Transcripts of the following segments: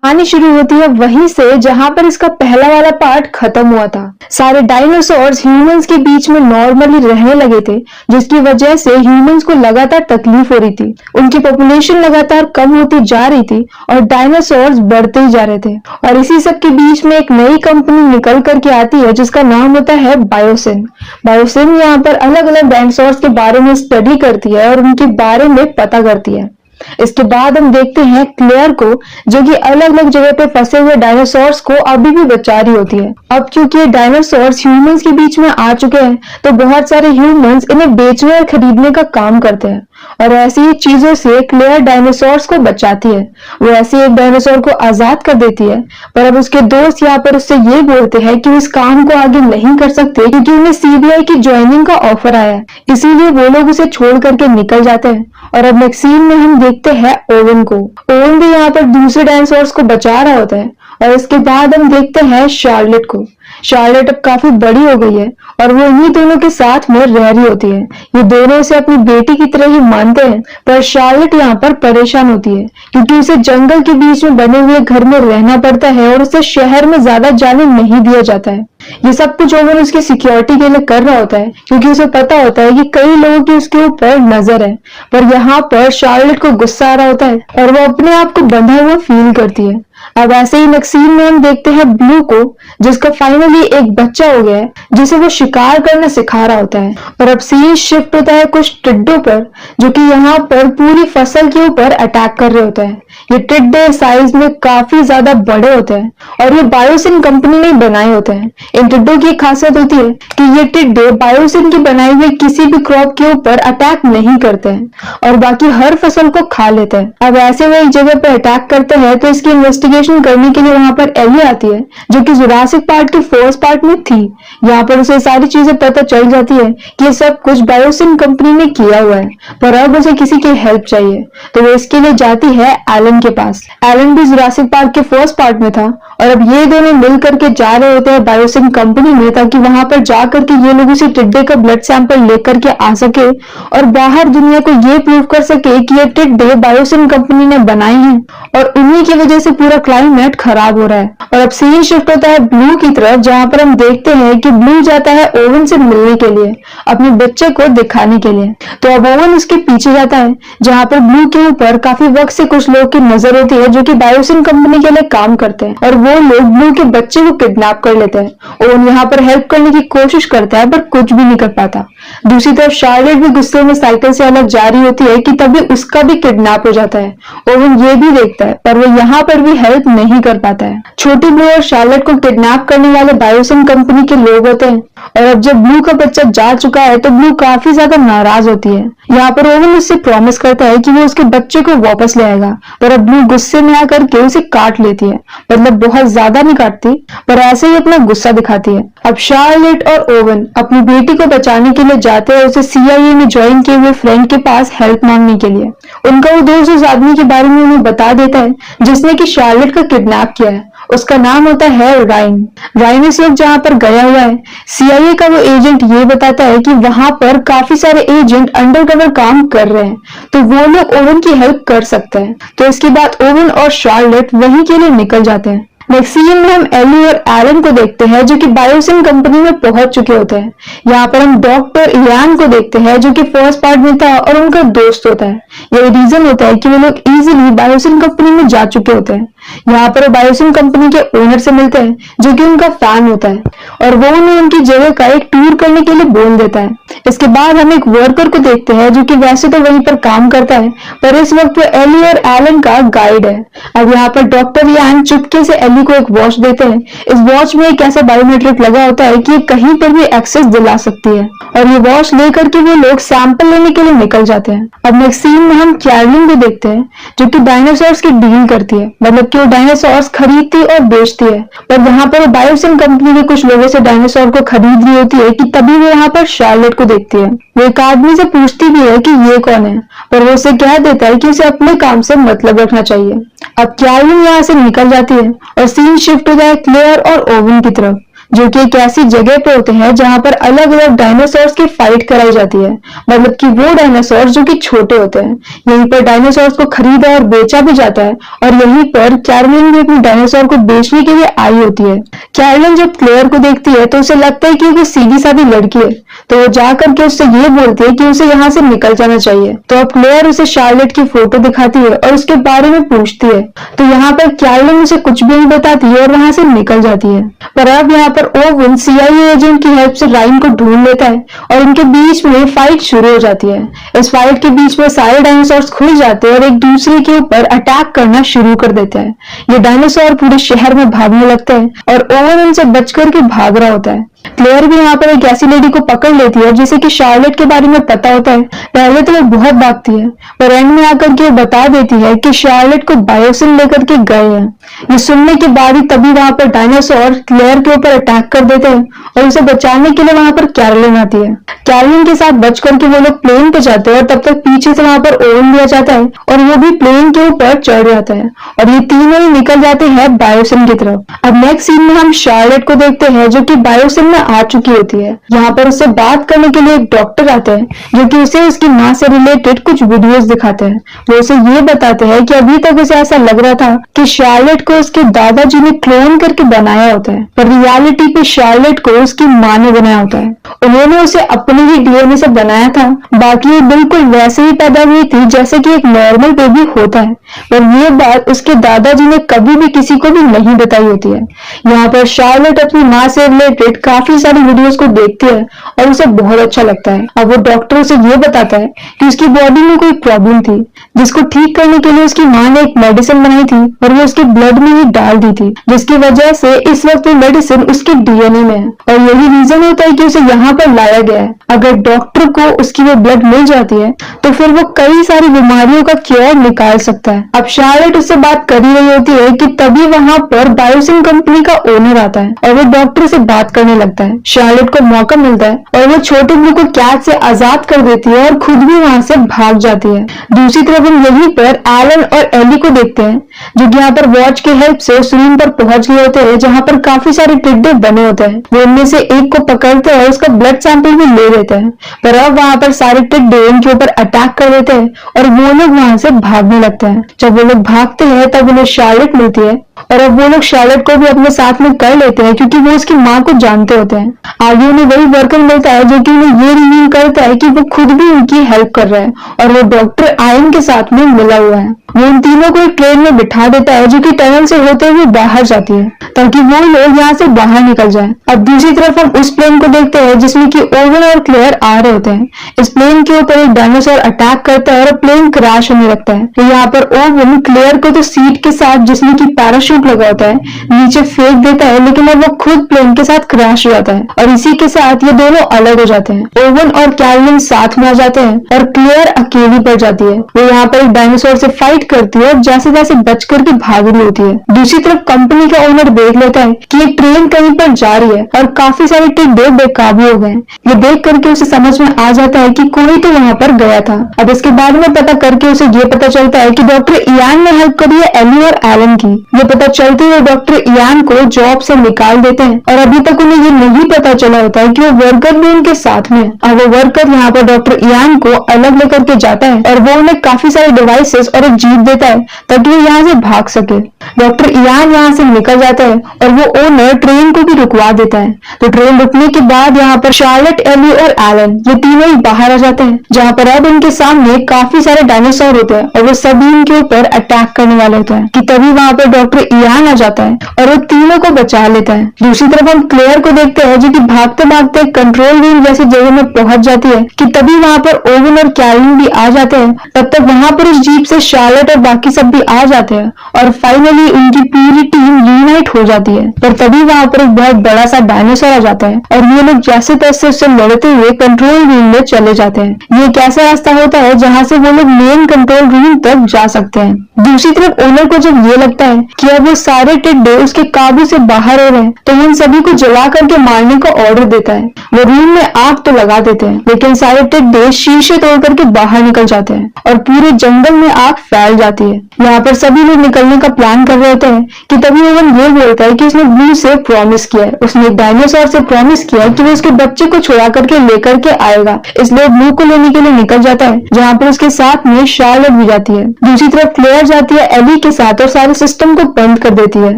कहानी शुरू होती है वहीं से जहां पर इसका पहला वाला पार्ट खत्म हुआ था। सारे डायनासोर्स ह्यूमंस के बीच में नॉर्मली रहने लगे थे, जिसकी वजह से ह्यूमंस को लगातार तकलीफ हो रही थी। उनकी पॉपुलेशन लगातार कम होती जा रही थी और डायनासोर्स बढ़ते ही जा रहे थे। और इसी सब के बीच में एक नई कंपनी निकल करके आती है जिसका नाम होता है बायोसिन। बायोसिन यहाँ पर अलग अलग डायनासोर्स के बारे में स्टडी करती है और उनके बारे में पता करती है। इसके बाद हम देखते हैं क्लेयर को, जो कि अलग अलग जगह पे फंसे हुए डायनासोर्स को अभी भी बचा रही होती है। अब क्योंकि ये डायनासोर्स ह्यूमंस के बीच में आ चुके हैं, तो बहुत सारे ह्यूमंस इन्हें बेचने और खरीदने का काम करते हैं और ऐसी ही चीजों से क्लेयर डायनासोर्स को बचाती है। वो ऐसे एक डायनासोर को आजाद कर देती है, पर अब उसके दोस्त यहाँ पर उससे ये बोलते हैं कि इस काम को आगे नहीं कर सकते क्योंकि उन्हें सीबीआई की ज्वाइनिंग का ऑफर आया है, इसीलिए वो लोग उसे छोड़ करके निकल जाते हैं। और अब नेक्स्ट सीन में हम देखते हैं ओवन को। ओवन भी यहाँ पर दूसरे डायनासोर्स को बचा रहा होता है और इसके बाद हम देखते हैं शार्लेट को। शार्लेट अब काफी बड़ी हो गई है और वो इन्हीं दोनों के साथ में रह रही होती है। ये दोनों इसे अपनी बेटी की तरह ही मानते हैं, पर शार्लेट यहाँ पर परेशान होती है क्योंकि उसे जंगल के बीच में बने हुए घर में रहना पड़ता है और उसे शहर में ज्यादा जाने नहीं दिया जाता है। ये सब कुछ ओवन उसकी सिक्योरिटी के लिए कर रहा होता है क्योंकि उसे पता होता है कि कई लोगों की उसके ऊपर नजर है। पर यहाँ पर शार्लेट को गुस्सा आ रहा होता है और वो अपने आप को बंधा हुआ फील करती है। अब ऐसे ही नेक्स्ट सीन में हम देखते हैं ब्लू को, जिसका फाइनली एक बच्चा हो गया है जिसे वो शिकार करना सिखा रहा होता है। और अब सीन शिफ्ट होता है कुछ टिड्डों पर, जो कि यहाँ पर पूरी फसल के ऊपर अटैक कर रहे होते हैं। ये टिड्डे साइज में काफी ज्यादा बड़े होते हैं और ये बायोसिन कंपनी ने बनाए होते हैं। इन टिड्डों की खासियत होती है कि ये टिड्डे बायोसिन की बनाई हुई किसी भी क्रॉप के ऊपर अटैक नहीं करते हैं और बाकी हर फसल को खा लेते हैं। अब ऐसे वो एक जगह पर अटैक करते हैं तो इसकी इन्वेस्टिगेशन करने के लिए वहां पर एली आती है, जो कि जुरासिक पार्क के फर्स्ट पार्ट में थी। यहाँ पर उसे सारी चीजें पता चल जाती है कि ये सब कुछ बायोसिन कंपनी ने किया हुआ है, पर अब उसे किसी की हेल्प चाहिए तो वो इसके लिए जाती है एलन के पास। एलन भी जुरासिक पार्क के फर्स्ट पार्ट में था और अब ये दोनों मिल करके जा रहे होते हैं बायोसिन कंपनी में, ताकि वहां पर जाकर के ये लोग उसी टिड्डे का ब्लड सैंपल लेकर के आ सके और बाहर दुनिया को ये प्रूव कर सके कि ये टिड्डे बायोसिन कंपनी ने बनाए हैं और उन्हीं की वजह से पूरा क्लाइमेट खराब हो रहा है। और अब सीन शिफ्ट होता है ब्लू की तरफ, जहां पर हम देखते हैं कि ब्लू जाता है ओवन से मिलने के लिए, अपने बच्चे को दिखाने के लिए। तो अब ओवन उसके पीछे जाता है, जहां पर ब्लू के ऊपर काफी वक्त से कुछ लोग की नजर होती है जो कि बायोसिन कंपनी के लिए काम करते हैं और वो लोग ब्लू के बच्चे को किडनैप कर लेते हैं। ओवन यहाँ पर हेल्प करने की कोशिश करता है पर कुछ भी नहीं कर पाता। दूसरी तरफ शार्लेट भी गुस्से में साइकिल से अलग जा रही होती है कि तभी उसका भी किडनैप हो जाता है। ओवन ये भी देखता है पर वो यहाँ पर भी हेल्प नहीं कर पाता है। छोटी ब्लू और शार्लेट को किडनैप करने वाले बायोसिन कंपनी के लोग होते हैं और अब जब ब्लू का बच्चा जा चुका है तो ब्लू काफी ज्यादा नाराज होती है। यहाँ पर ओवन उससे प्रॉमिस करता है कि वो उसके बच्चे को वापस ले आएगा, पर अब ब्लू गुस्से में आकर के उसे काट लेती है। मतलब बहुत ज्यादा नहीं काटती, पर ऐसे ही अपना गुस्सा दिखाती है। अब शार्लेट और ओवन अपनी बेटी को बचाने के लिए जाते हैं उसे सीआईए में ज्वाइन किए हुए फ्रेंड के पास हेल्प मांगने के लिए। उनका वो दोस्त उस आदमी के बारे में उन्हें बता देता है जिसने कि शार्लेट का किडनैप किया है। उसका नाम होता है राइन। राइन इस वक्त जहां पर गया हुआ है, सीआईए का वो एजेंट ये बताता है कि वहां पर काफी सारे एजेंट अंडरकवर काम कर रहे हैं, तो वो लोग ओवन की हेल्प कर सकते हैं। तो इसके बाद ओवन और शार्लेट वहीं के लिए निकल जाते हैं। नेक्स्ट सीन में हम एली और एलन को देखते हैं जो कि बायोसिन कंपनी में पहुंच चुके होते हैं। यहाँ पर हम डॉक्टर इयान को देखते हैं जो कि फर्स्ट पार्ट में था और उनका दोस्त होता है। यही रीजन होता है कि वो लोग इजीली बायोसिन कंपनी में जा चुके होते हैं। यहाँ पर बायोसिन कंपनी के ओनर से मिलते हैं जो कि उनका फैन होता है और वो उन्हें उनकी जगह का एक टूर करने के लिए बोल देता है। इसके बाद हम एक वर्कर को देखते हैं जो कि वैसे तो वहीं पर काम करता है, पर इस वक्त वो एली और एलन का गाइड है। अब यहाँ पर डॉक्टर यान चुपके से एली को एक वॉच देते हैं। इस वॉच में एक ऐसा बायोमेट्रिक लगा होता है कि कहीं पर भी एक्सेस दिला सकती है और ये वॉच लेकर के वो लोग सैंपल लेने के लिए निकल जाते हैं। अब नेक्स्ट सीन में हम कैरलिन को देखते हैं जो कि डायनासोर्स की डील करती है, मतलब कि वो डायनासोर्स खरीदती और बेचती है। पर यहाँ पर बायोसिन कंपनी के कुछ लोगों से डायनासोर को खरीद रही होती है कि तभी वो यहाँ पर शार्लेट को देखती है। वो एक आदमी से पूछती भी है कि ये कौन है, पर वो उसे कह देता है कि उसे अपने काम से मतलब रखना चाहिए। अब कैरलिन यहाँ से निकल जाती है और सीन शिफ्ट हो जाए क्लेयर और ओवन की तरफ, जो कि एक ऐसी जगह पे होते हैं जहां पर अलग अलग डायनासोर्स की फाइट कराई जाती है। मतलब कि वो डायनासोर जो कि छोटे होते हैं, यहीं पर डायनासोर्स को खरीदा और बेचा भी जाता है। और यहीं पर कैरोलिन भी अपने डायनासोर को बेचने के लिए आई होती है। कैरोलिन जब क्लेयर को देखती है तो उसे लगता है कि वो सीधी सादी लड़की है, तो वो जाकर के उससे ये बोलती है कि उसे यहाँ से निकल जाना चाहिए। तो अब क्लेयर उसे शार्लेट की फोटो दिखाती है और उसके बारे में पूछती है। तो यहाँ पर कैरोलिन उसे कुछ भी नहीं बताती है और वहां से निकल जाती है। पर अब यहाँ पर ओवन CIA एजेंट की हेल्प से राइन को ढूंढ लेता है और उनके बीच में फाइट शुरू हो जाती है। इस फाइट के बीच में सारे डायनासोर्स खुल जाते हैं और एक दूसरे के ऊपर अटैक करना शुरू कर देते हैं। ये डायनासोर पूरे शहर में भागने लगते हैं और ओवन उनसे बच करके भाग रहा होता है। क्लेयर भी यहाँ पर एक ऐसी लेडी को पकड़ लेती है जिसे कि शार्लेट के बारे में पता होता है। पहले तो वो बहुत भागती है, पर एंड में आकर के वो बता देती है कि शार्लेट को बायोसिन लेकर के गए हैं। ये सुनने के बाद ही तभी वहां पर डायनासोर क्लेयर के ऊपर अटैक कर देते हैं और उसे बचाने के लिए वहां पर कैरोलिन आती है। कैरोलिन के साथ बच करके वो लोग प्लेन पे जाते हैं और तब तक पीछे से वहां पर ओवन भी आ जाता है और वो भी प्लेन के ऊपर चढ़ जाता है और ये तीनों ही निकल जाते हैं बायोसिन की तरफ। अब नेक्स्ट सीन में हम शार्लेट को देखते हैं जो कि बायोसिन में आ चुकी होती है। यहाँ पर उससे बात करने के लिए एक डॉक्टर आते हैं जो कि उसे उसकी माँ से रिलेटेड कुछ वीडियोस दिखाते हैं। वो उसे ये बताते हैं कि अभी तक उसे ऐसा लग रहा था कि शार्लेट को उसके दादाजी ने क्लोन करके बनाया होता है, पर रियलिटी पे शार्लेट को उसकी माँ ने बनाया होता है। उन्होंने उसे अपने ही DNA से बनाया था, बाकी ये बिल्कुल वैसे ही पैदा हुई थी जैसे कि एक नॉर्मल बेबी होता है। पर ये बात उसके दादाजी ने कभी भी किसी को भी नहीं बताई होती है। यहाँ पर शार्लेट अपनी माँ से रिलेटेड काफी सारी वीडियोस को देखती है और उसे बहुत अच्छा लगता है। अब वो डॉक्टर उसे ये बताता है कि उसकी बॉडी में कोई प्रॉब्लम थी जिसको ठीक करने के लिए उसकी माँ ने एक मेडिसिन बनाई थी और वो उसके ब्लड में ही डाल दी थी, जिसकी वजह से इस वक्त वो मेडिसिन उसके DNA में है और यही रीजन होता है कि उसे यहाँ पर लाया गया है। अगर डॉक्टर को उसकी वो ब्लड मिल जाती है तो फिर वो कई सारी बीमारियों का क्योर निकाल सकता है। अब शार्लेट उससे बात कर ही रही होती है कि तभी वहां पर बायोसिन कंपनी का ओनर आता है और वो डॉक्टर से बात करने लगता है। शार्लेट को मौका मिलता है और वो छोटे ब्लू को कैट से आजाद कर देती है और खुद भी वहां से भाग जाती है। दूसरी तरफ हम यहीं पर एलन और एली को देखते हैं जो कि यहाँ पर वॉच की हेल्प से उस रूम पर पहुंच गए होते हैं जहाँ पर काफी सारे टिड्डे बने होते हैं। वो उनमें से एक को पकड़ते हैं, उसका ब्लड सैंपल भी ले लेते हैं, पर अब वहां पर सारे टिड्डे उनके ऊपर अटैक कर देते हैं और वो लोग वहां से भागने लगते हैं। जब वो लोग भागते हैं तब उन्हें शार्लेट मिलती है और अब वो लोग शार्लेट को भी अपने साथ में कर लेते हैं क्योंकि वो उसकी माँ को जानते होते हैं। आगे उन्हें वही वर्कर मिलता है जो कि उन्हें ये रिवील करता है कि वो खुद भी उनकी हेल्प कर रहा है और वो डॉक्टर आयन के साथ में मिला हुआ है। वो उन तीनों को एक ट्रेन में बिठा देता है जो कि टनल से होते हुए बाहर जाती है ताकि वो लोग यहाँ से बाहर निकल जाएं। अब दूसरी तरफ हम उस प्लेन को देखते हैं जिसमें कि ओवन और क्लेयर आ रहे होते हैं। इस प्लेन के ऊपर एक डायनासोर अटैक करता है और प्लेन क्रैश होने लगता है। तो यहाँ पर ओवन क्लेयर को तो सीट के साथ जिसमें कि पैराशूट लगा होता है नीचे फेंक देता है, लेकिन अब वो खुद प्लेन के साथ क्रैश हो जाता है और इसी के साथ ये दोनों अलग हो जाते हैं। ओवन और कैरोलिन साथ में आ जाते हैं और क्लेयर अकेली पड़ जाती है। वो यहाँ पर एक डायनासोर से फाइट करती है और जैसे तैसे बच करके भाग रही होती है। दूसरी तरफ कंपनी का ओनर देख लेता है कि एक ट्रेन कहीं पर जा रही है और काफी सारे टिड्डे बेकाबू हो गए। ये देख करके उसे समझ में आ जाता है कि कोई तो वहां पर गया था। अब इसके बाद में पता करके उसे ये पता चलता है कि डॉक्टर इयान ने हेल्प करी है एली और एलन की। ये पता चलते हुए डॉक्टर इयान को जॉब से निकाल देते हैं और अभी तक उन्हें ये नहीं पता चला होता है कि वो वर्कर भी उनके साथ में। अब वो वर्कर यहाँ पर डॉक्टर इयान को अलग लेकर के जाता है और वो उन्हें काफी सारे डिवाइसेस और एक जीप देता है ताकि वो यहाँ से भाग सके। डॉक्टर इयान यहाँ से निकल जाता है और वो ओनर ट्रेन को भी रुकवा देता है। तो ट्रेन रुकने के बाद यहाँ पर शार्लेट, एली और एलन ये तीनों ही बाहर आ जाते हैं जहाँ पर अब उनके सामने काफी सारे डायनासोर होते हैं और वो सभी इनके ऊपर अटैक करने वाले होते हैं कि तभी वहां पर डॉक्टर इयान आ जाता है और वो तीनों को बचा लेता है। दूसरी तरफ हम क्लेयर को देखते हैं जो कि भागते भागते कंट्रोल रूम जैसी जगह में पहुंच जाती है कि तभी वहां पर ओवन और कैरोलिन भी आ जाते हैं। तब तक वहां पर उस जीप से शार्लेट और बाकी सब भी आ जाते हैं और फाइनली उनकी पूरी टीम यूनाइट हो जाती है। पर तभी वहां पर एक बहुत बड़ा सा डायनासोर आ जाता है और ये लोग जैसे तैसे उससे लड़ते हुए कंट्रोल रूम में चले जाते हैं। ये एक ऐसा रास्ता होता है जहाँ से वो लोग मेन कंट्रोल रूम तक जा सकते हैं। दूसरी तरफ ओनर को जब ये लगता है कि अब वो सारे टिड्डे उसके काबू से बाहर हो रहे हैं तो उन सभी को जला करके उसे मारने का ऑर्डर देता है। वो रूम में आग तो लगा देते हैं, लेकिन सारे टिड्डे शीशे तोड़ करके बाहर निकल जाते हैं और पूरे जंगल में आग फैल जाती है। यहाँ पर सभी लोग निकलने का प्लान कर रहे होते हैं कि तभी ओवन ये बोलता है कि उसने ब्लू से प्रॉमिस किया है, उसने एक डायनासोर से प्रॉमिस किया है कि वो उसके बच्चे को छुड़ा करके लेकर के आएगा, इसलिए ब्लू को लेने के लिए निकल जाता है, जहाँ पर उसके साथ में शार्लेट भी जाती है। दूसरी तरफ क्लेयर जाती है एली के साथ और सारे सिस्टम को बंद कर देती है।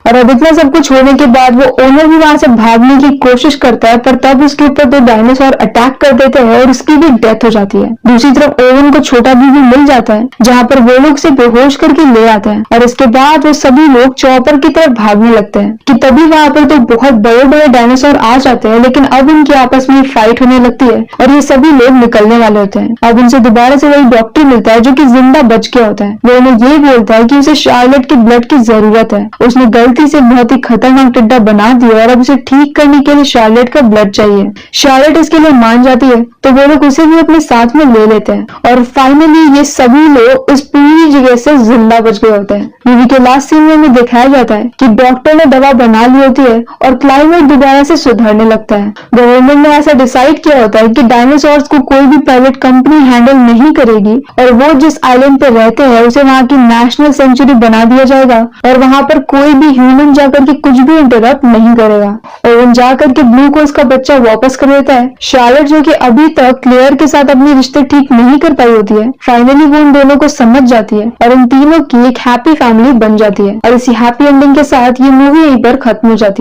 और अब इतना सब कुछ होने के बाद वो ओनर भी वहां से भागने की कोशिश करता है, पर तब उसके ऊपर दो डायनासोर अटैक कर देते हैं और उसकी भी डेथ हो जाती है। दूसरी तरफ ओवन को छोटा भी मिल जाता है, जहाँ पर वो लोग उसे बेहोश करके ले आते हैं और इसके बाद वो सभी लोग चॉपर की तरफ भागने लगते हैं कि तभी वहां पर तो बहुत बड़े बड़े डायनासोर आ जाते हैं, लेकिन अब उनकी आपस में फाइट होने लगती है और ये सभी लोग निकलने वाले होते हैं। अब उनसे दोबारा से वही डॉक्टर मिलता है जो कि जिंदा बच गया होता है। वो उन्हें ये बोलता है कि उसे शार्लेट के ब्लड की जरूरत है, उसने गलती से बहुत ही खतरनाक टिड्डा बना दिया और अब उसे ठीक करने के लिए शार्लेट का ब्लड चाहिए। शार्लेट इसके लिए मान जाती है, तो वो लोग उसे भी अपने साथ में ले लेते हैं और फाइनली ये सभी लोग इस पूरी जगह से जिंदा बच गए होते हैं। मूवी के लास्ट सीन में हमें दिखाया जाता है कि डॉक्टर ने दवा बना ली होती है और क्लाइमेट दोबारा से सुधरने लगता है। गवर्नमेंट ने ऐसा डिसाइड किया होता है कि डायनासोर्स को कोई भी प्राइवेट कंपनी हैंडल नहीं करेगी और वो जिस आइलैंड पे रहते हैं उसे वहाँ की नेशनल सेंचुरी बना दिया जाएगा और वहाँ पर कोई भी ह्यूमन जाकर के कुछ भी इंटरप्ट नहीं करेगा। और उन जाकर के ब्लू को उसका बच्चा वापस कर देता है। शार्लेट जो कि अभी तक क्लेयर के साथ अपने रिश्ते ठीक नहीं कर पाई होती है, फाइनली वो उन दोनों को समझ जाती है और उन तीनों की एक हैप्पी फैमिली बन जाती है। और इसी हैप्पी एंडिंग के साथ ये मूवी यहीं पर खत्म हो जाती है।